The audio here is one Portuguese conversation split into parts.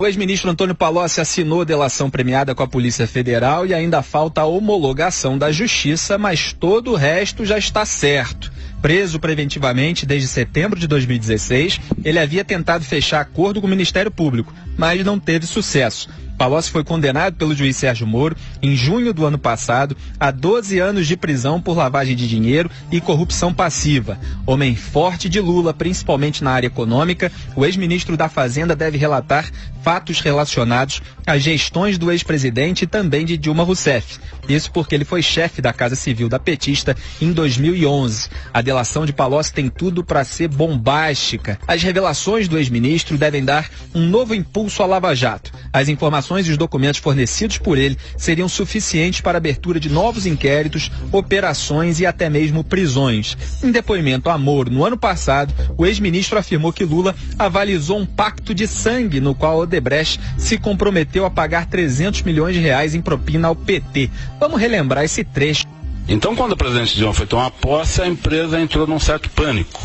ex-ministro Antônio Palocci assinou delação premiada com a Polícia Federal e ainda falta a homologação da Justiça, mas todo o resto já está certo. Preso preventivamente desde setembro de 2016, ele havia tentado fechar acordo com o Ministério Público, mas não teve sucesso. Palocci foi condenado pelo juiz Sérgio Moro em junho do ano passado a 12 anos de prisão por lavagem de dinheiro e corrupção passiva. Homem forte de Lula, principalmente na área econômica, o ex-ministro da Fazenda deve relatar fatos relacionados às gestões do ex-presidente e também de Dilma Rousseff. Isso porque ele foi chefe da Casa Civil da petista em 2011. A delação de Palocci tem tudo para ser bombástica. As revelações do ex-ministro devem dar um novo impulso à Lava Jato. As informações e os documentos fornecidos por ele seriam suficientes para a abertura de novos inquéritos, operações e até mesmo prisões. Em depoimento a Moro no ano passado, o ex-ministro afirmou que Lula avalizou um pacto de sangue no qual Odebrecht se comprometeu a pagar 300 milhões de reais em propina ao PT. Vamos relembrar esse trecho. Então, quando o presidente Dilma foi tomar posse, a empresa entrou num certo pânico.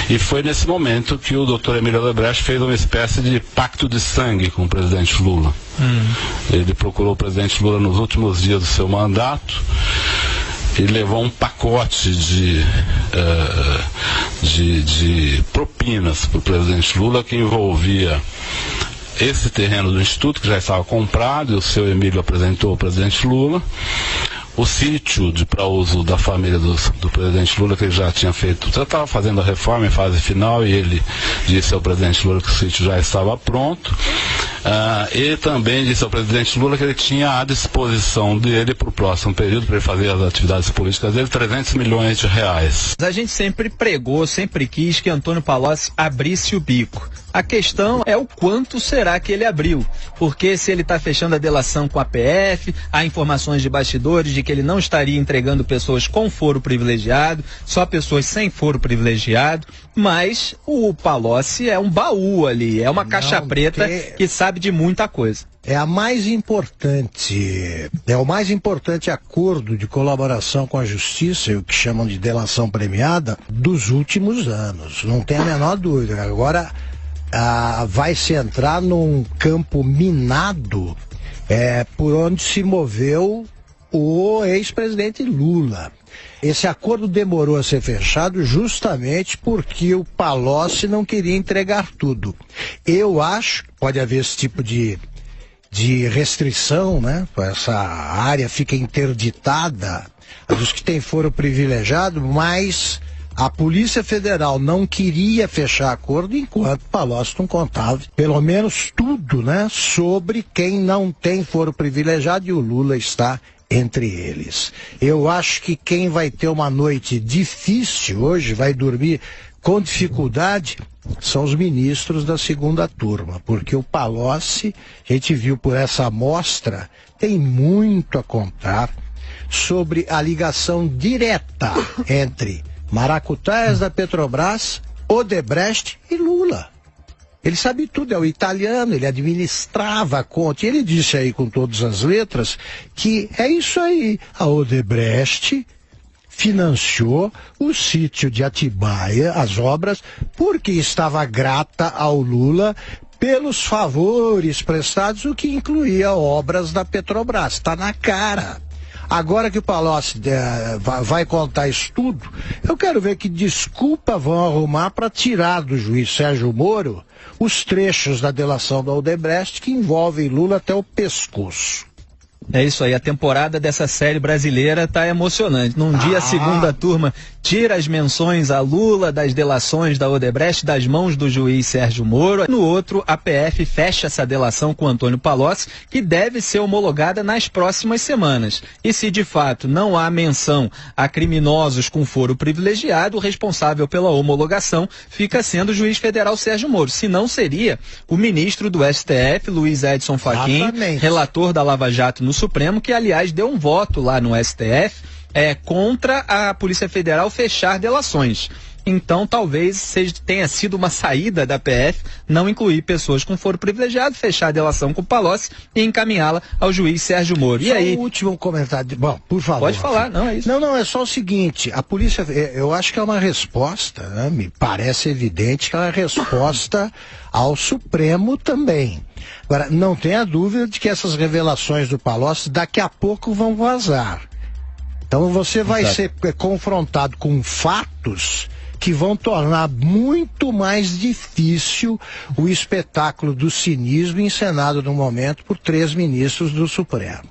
E foi nesse momento que o Dr. Emílio Odebrecht fez uma espécie de pacto de sangue com o presidente Lula. Ele procurou o presidente Lula nos últimos dias do seu mandato e levou um pacote de propinas para o presidente Lula que envolvia esse terreno do Instituto, que já estava comprado, e o seu Emílio apresentou ao presidente Lula. O sítio para uso da família do presidente Lula, que ele já tinha feito, já estava fazendo a reforma em fase final, e ele disse ao presidente Lula que o sítio já estava pronto. Ele também disse ao presidente Lula que ele tinha à disposição dele para o próximo período, para ele fazer as atividades políticas dele, 300 milhões de reais. A gente sempre pregou, sempre quis que Antônio Palocci abrisse o bico. A questão é o quanto será que ele abriu, porque se ele está fechando a delação com a PF, há informações de bastidores de que ele não estaria entregando pessoas com foro privilegiado, só pessoas sem foro privilegiado, mas o Palocci é um baú ali, é uma caixa preta que sabe de muita coisa. É o mais importante acordo de colaboração com a justiça, o que chamam de delação premiada, dos últimos anos, não tem a menor dúvida. Agora vai se entrar num campo minado por onde se moveu o ex-presidente Lula. Esse acordo demorou a ser fechado justamente porque o Palocci não queria entregar tudo. Eu acho que pode haver esse tipo de restrição, né? Essa área fica interditada dos que têm foro privilegiado, mas a Polícia Federal não queria fechar acordo enquanto Palocci não contava pelo menos tudo, né, sobre quem não tem foro privilegiado, e o Lula está entre eles. Eu acho que quem vai ter uma noite difícil hoje, vai dormir com dificuldade, são os ministros da segunda turma, porque o Palocci, a gente viu por essa amostra, tem muito a contar sobre a ligação direta entre maracutaias da Petrobras, Odebrecht e Lula. Ele sabe tudo, é o italiano, ele administrava a conta. E ele disse aí com todas as letras que é isso aí. A Odebrecht financiou o sítio de Atibaia, as obras, porque estava grata ao Lula pelos favores prestados, o que incluía obras da Petrobras. Está na cara. Agora que o Palocci vai contar isso tudo, eu quero ver que desculpa vão arrumar para tirar do juiz Sérgio Moro os trechos da delação da Odebrecht que envolvem Lula até o pescoço. É isso aí, a temporada dessa série brasileira tá emocionante. Num dia a segunda turma tira as menções a Lula das delações da Odebrecht das mãos do juiz Sérgio Moro. No outro, a PF fecha essa delação com Antônio Palocci, que deve ser homologada nas próximas semanas. E se de fato não há menção a criminosos com foro privilegiado, o responsável pela homologação fica sendo o juiz federal Sérgio Moro. Se não, seria o ministro do STF, Luiz Edson Fachin, relator da Lava Jato no Supremo, que aliás deu um voto lá no STF contra a Polícia Federal fechar delações. Então talvez tenha sido uma saída da PF não incluir pessoas com foro privilegiado, fechar a delação com o Palocci e encaminhá-la ao juiz Sérgio Moro. E aí? Um último comentário. Bom, por favor. Pode falar, não, é isso. Não, é só o seguinte, a polícia, eu acho que é uma resposta, né? Me parece evidente que é uma resposta ao Supremo também. Agora, não tenha dúvida de que essas revelações do Palocci daqui a pouco vão vazar. Então você vai ser confrontado com fatos que vão tornar muito mais difícil o espetáculo do cinismo encenado no momento por 3 ministros do Supremo.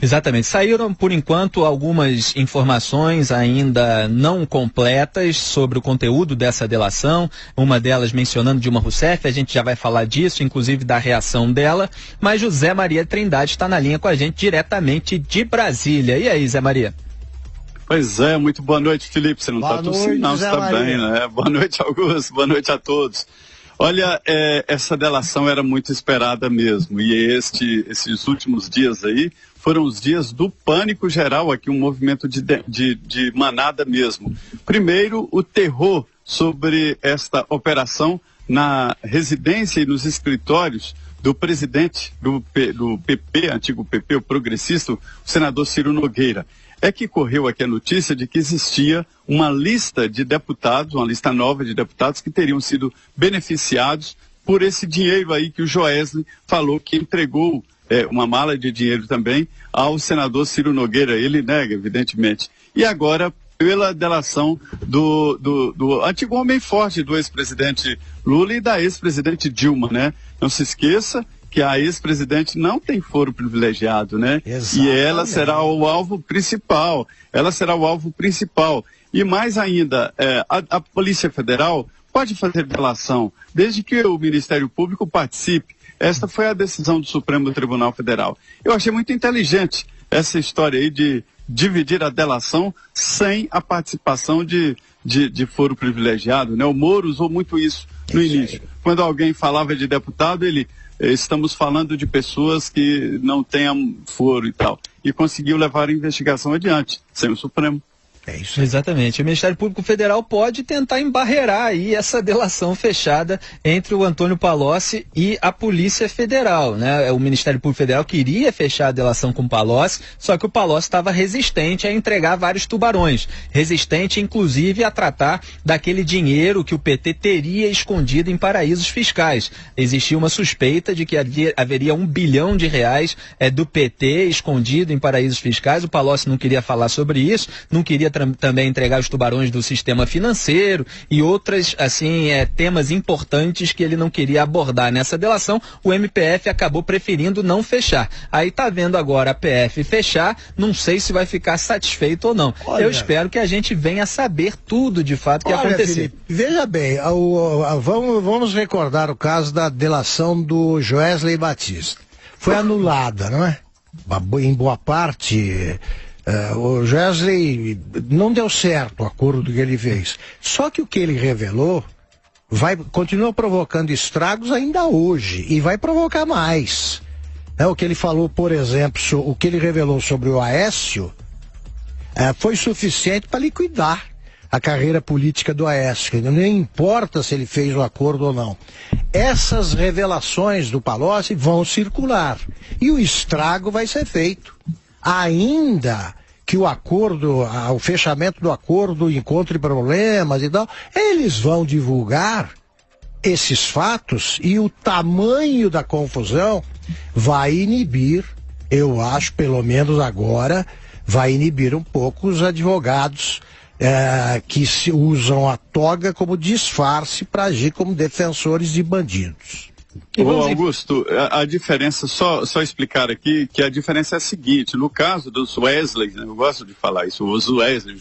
Exatamente. Saíram, por enquanto, algumas informações ainda não completas sobre o conteúdo dessa delação, uma delas mencionando Dilma Rousseff, a gente já vai falar disso, inclusive da reação dela, mas José Maria Trindade está na linha com a gente diretamente de Brasília. E aí, Zé Maria? Pois é, muito boa noite, Felipe. Você não está tossindo, não, você está bem, né? Boa noite, Augusto, boa noite a todos. Olha, essa delação era muito esperada mesmo, e esses últimos dias aí foram os dias do pânico geral aqui, um movimento de manada mesmo. Primeiro, o terror sobre esta operação na residência e nos escritórios do presidente do PP, antigo PP, o progressista, o senador Ciro Nogueira. É que correu aqui a notícia de que existia uma lista de deputados, uma lista nova de deputados que teriam sido beneficiados por esse dinheiro aí que o Joesley falou que entregou uma mala de dinheiro também ao senador Ciro Nogueira. Ele nega, evidentemente. E agora, pela delação do antigo homem forte do ex-presidente Lula e da ex-presidente Dilma, né? Não se esqueça que a ex-presidente não tem foro privilegiado, né? Exatamente. E ela será o alvo principal. E mais ainda, a Polícia Federal pode fazer delação, desde que o Ministério Público participe. Esta foi a decisão do Supremo Tribunal Federal. Eu achei muito inteligente essa história aí de dividir a delação sem a participação de foro privilegiado, né? O Moro usou muito isso no início. Quando alguém falava de deputado, estamos falando de pessoas que não tenham foro e tal. E conseguiu levar a investigação adiante, sem o Supremo. É isso. Exatamente. O Ministério Público Federal pode tentar embarrear aí essa delação fechada entre o Antônio Palocci e a Polícia Federal, né? O Ministério Público Federal queria fechar a delação com o Palocci, só que o Palocci estava resistente a entregar vários tubarões, resistente inclusive a tratar daquele dinheiro que o PT teria escondido em paraísos fiscais. Existia uma suspeita de que haveria R$1 bilhão do PT escondido em paraísos fiscais. O Palocci não queria falar sobre isso, não queria também entregar os tubarões do sistema financeiro e outras, temas importantes que ele não queria abordar nessa delação. O MPF acabou preferindo não fechar. Aí tá vendo agora a PF fechar, não sei se vai ficar satisfeito ou não. Olha, eu espero que a gente venha a saber tudo de fato que aconteceu. Felipe, veja bem, vamos recordar o caso da delação do Joesley Batista. Foi anulada, não é? Em boa parte. O Joesley não deu certo o acordo que ele fez. Só que o que ele revelou continua provocando estragos ainda hoje e vai provocar mais. O que ele falou, por exemplo, o que ele revelou sobre o Aécio foi suficiente para liquidar a carreira política do Aécio. Nem importa se ele fez o acordo ou não. Essas revelações do Palocci vão circular e o estrago vai ser feito. Ainda que o fechamento do acordo encontre problemas e tal, eles vão divulgar esses fatos e o tamanho da confusão vai inibir, eu acho, pelo menos agora, vai inibir um pouco os advogados que se usam a toga como disfarce para agir como defensores de bandidos. Ô Augusto, a diferença, só explicar aqui que a diferença é a seguinte: no caso dos Wesley, né, eu gosto de falar isso, os Wesley,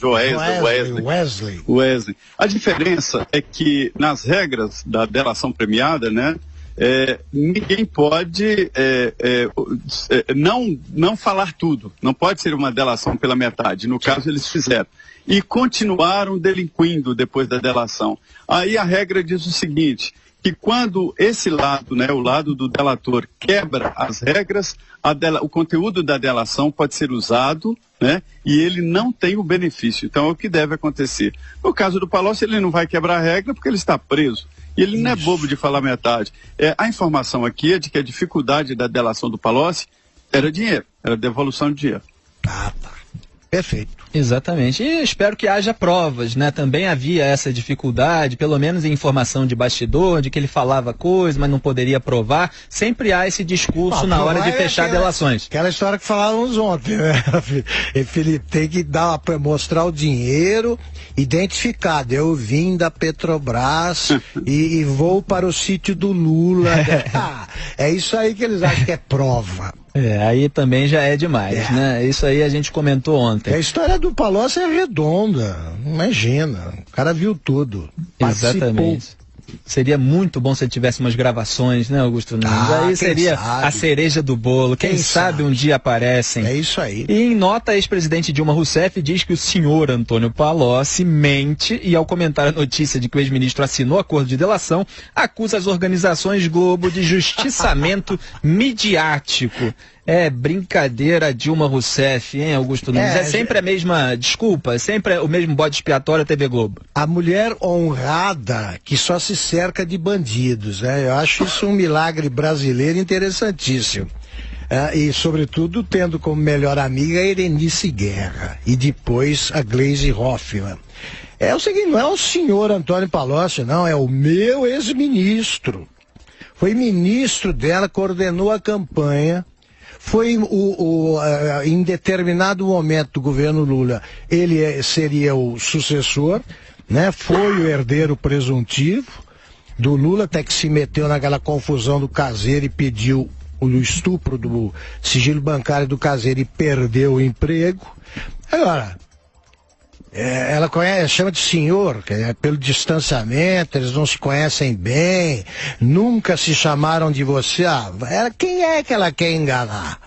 a diferença é que nas regras da delação premiada, né, ninguém pode não falar tudo, não pode ser uma delação pela metade, no caso eles fizeram. E continuaram delinquindo depois da delação. Aí a regra diz o seguinte, que quando esse lado, né, o lado do delator, quebra as regras, o conteúdo da delação pode ser usado, né, e ele não tem o benefício. Então é o que deve acontecer. No caso do Palocci, ele não vai quebrar a regra porque ele está preso. E ele não é bobo de falar metade. A informação aqui é de que a dificuldade da delação do Palocci era dinheiro, era devolução de dinheiro. Ah, tá. Perfeito. Exatamente. E espero que haja provas, né? Também havia essa dificuldade, pelo menos em informação de bastidor, de que ele falava coisa, mas não poderia provar. Sempre há esse discurso na hora de fechar delações. Aquela história que falávamos ontem, né, Felipe? Tem que mostrar o dinheiro identificado. Eu vim da Petrobras e vou para o sítio do Lula. É isso aí que eles acham que é prova. Aí também já é demais, né? Isso aí a gente comentou ontem. A história do Palocci é redonda, imagina, o cara viu tudo. Exatamente. Seria muito bom se ele tivesse umas gravações, né, Augusto Nunes? Aí seria a cereja do bolo. Quem sabe um dia aparecem. É isso aí. E em nota, a ex-presidente Dilma Rousseff diz que o senhor Antônio Palocci mente e, ao comentar a notícia de que o ex-ministro assinou acordo de delação, acusa as organizações Globo de justiçamento midiático. É brincadeira, Dilma Rousseff, hein, Augusto Nunes? É sempre a mesma desculpa, é sempre o mesmo bode expiatório à TV Globo. A mulher honrada que só se cerca de bandidos, né? Eu acho isso um milagre brasileiro interessantíssimo. E, sobretudo, tendo como melhor amiga a Erenice Guerra e depois a Gleisi Hoffmann. É o seguinte, não é o senhor Antônio Palocci, não, é o meu ex-ministro. Foi ministro dela, coordenou a campanha. Foi em determinado momento do governo Lula, ele seria o sucessor, né? Foi o herdeiro presuntivo do Lula, até que se meteu naquela confusão do Caseiro e pediu o estupro do sigilo bancário do Caseiro e perdeu o emprego. Agora, ela chama de senhor, pelo distanciamento, eles não se conhecem bem, nunca se chamaram de você. Quem é que ela quer enganar?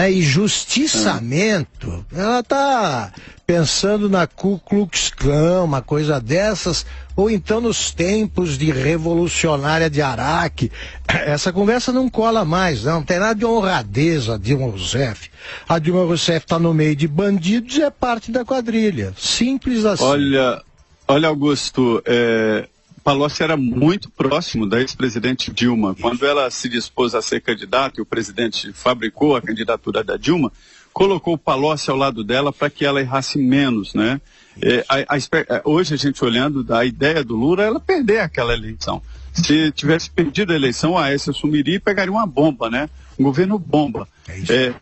E justiçamento, ela está pensando na Ku Klux Klan, uma coisa dessas, ou então nos tempos de revolucionária de Araque. Essa conversa não cola mais, não tem nada de honradez a Dilma Rousseff. A Dilma Rousseff está no meio de bandidos e é parte da quadrilha, simples assim. Olha Augusto, Palocci era muito próximo da ex-presidente Dilma. Quando ela se dispôs a ser candidata e o presidente fabricou a candidatura da Dilma, colocou o Palocci ao lado dela para que ela errasse menos, né? Hoje a gente olhando a ideia do Lula, ela perder aquela eleição. Se tivesse perdido a eleição, a Aécia assumiria e pegaria uma bomba, né? Um governo bomba.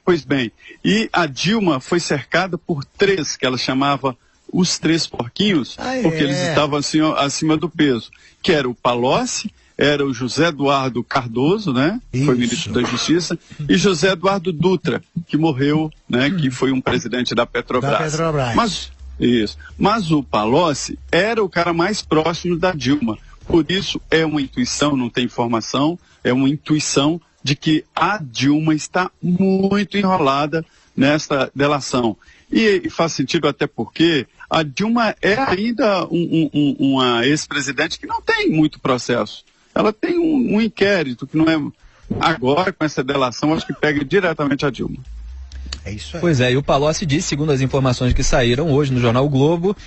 Pois bem, e a Dilma foi cercada por três, que ela chamava os três porquinhos, porque eles estavam assim, acima do peso, que era o Palocci, era o José Eduardo Cardoso, né? Foi ministro da Justiça, e José Eduardo Dutra, que morreu, né? Que foi um presidente da Petrobras. Mas o Palocci era o cara mais próximo da Dilma. Por isso é uma intuição, não tem informação, é uma intuição de que a Dilma está muito enrolada nesta delação. E faz sentido até porque a Dilma é ainda uma ex-presidente que não tem muito processo. Ela tem um inquérito que não é... Agora, com essa delação, acho que pega diretamente a Dilma. É isso aí. Pois é, e o Palocci disse, segundo as informações que saíram hoje no jornal o Globo,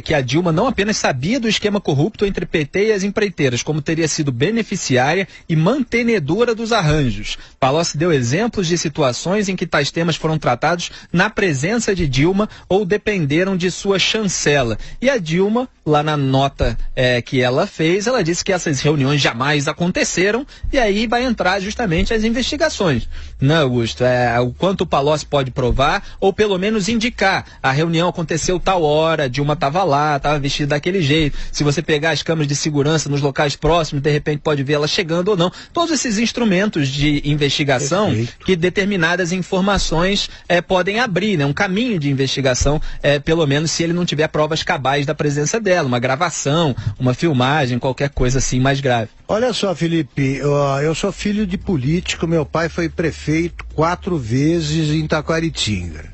que a Dilma não apenas sabia do esquema corrupto entre PT e as empreiteiras, como teria sido beneficiária e mantenedora dos arranjos. Palocci deu exemplos de situações em que tais temas foram tratados na presença de Dilma ou dependeram de sua chancela. E a Dilma, lá na nota que ela fez, ela disse que essas reuniões jamais aconteceram e aí vai entrar justamente as investigações. Não, Augusto, o quanto o Palocci pode provar, ou pelo menos indicar. A reunião aconteceu tal hora, Dilma estava lá, estava vestida daquele jeito. Se você pegar as câmeras de segurança nos locais próximos, de repente pode ver ela chegando ou não. Todos esses instrumentos de investigação que determinadas informações podem abrir, né? Um caminho de investigação, pelo menos se ele não tiver provas cabais da presença dela, uma gravação, uma filmagem, qualquer coisa assim mais grave. Olha só, Felipe, eu sou filho de político, meu pai foi prefeito 4 vezes em Taquaritinga.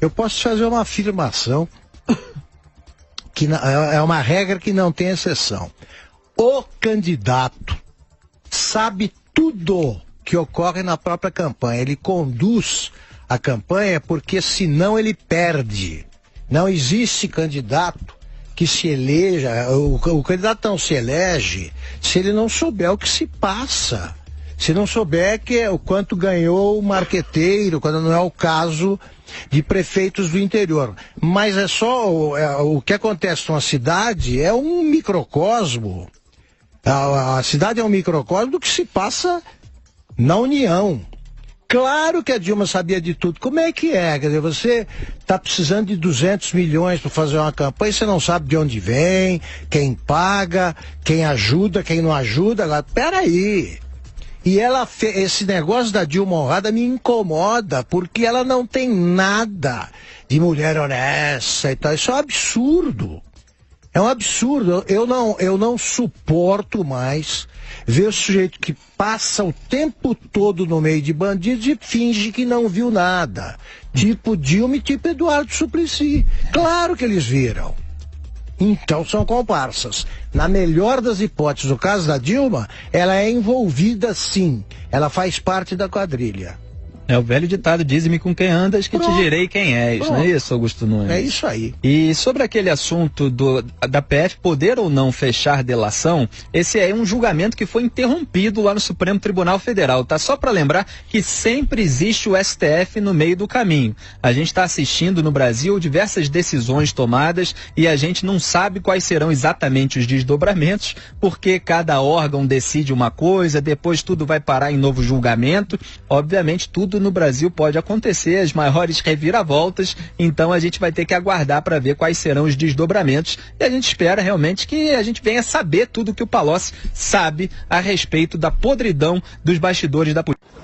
Eu posso fazer uma afirmação que é uma regra que não tem exceção. o candidato sabe tudo que ocorre na própria campanha. Ele conduz a campanha porque senão ele perde. Não existe candidato que se eleja, o candidato não se elege se ele não souber o que se passa. Se não souber o quanto ganhou o marqueteiro, quando não é o caso de prefeitos do interior. Mas é só o que acontece numa cidade é um microcosmo. A cidade é um microcosmo do que se passa na União. Claro que a Dilma sabia de tudo. Como é que é? Quer dizer, você está precisando de 200 milhões para fazer uma campanha, você não sabe de onde vem, quem paga, quem ajuda, quem não ajuda. Agora, peraí. E esse negócio da Dilma honrada me incomoda, porque ela não tem nada de mulher honesta e tal. Isso é um absurdo. É um absurdo. Eu não suporto mais ver o sujeito que passa o tempo todo no meio de bandidos e finge que não viu nada. Tipo Dilma e tipo Eduardo Suplicy. Claro que eles viram. Então são comparsas. Na melhor das hipóteses, no caso da Dilma, ela é envolvida sim. Ela faz parte da quadrilha. É o velho ditado, dize-me com quem andas que te direi quem és, não é isso, Augusto Nunes? É isso aí. E sobre aquele assunto da PF poder ou não fechar delação, esse é um julgamento que foi interrompido lá no Supremo Tribunal Federal, tá? Só para lembrar que sempre existe o STF no meio do caminho. A gente está assistindo no Brasil diversas decisões tomadas e a gente não sabe quais serão exatamente os desdobramentos, porque cada órgão decide uma coisa, depois tudo vai parar em novo julgamento. Obviamente tudo no Brasil pode acontecer, as maiores reviravoltas, então a gente vai ter que aguardar para ver quais serão os desdobramentos e a gente espera realmente que a gente venha saber tudo que o Palocci sabe a respeito da podridão dos bastidores da política.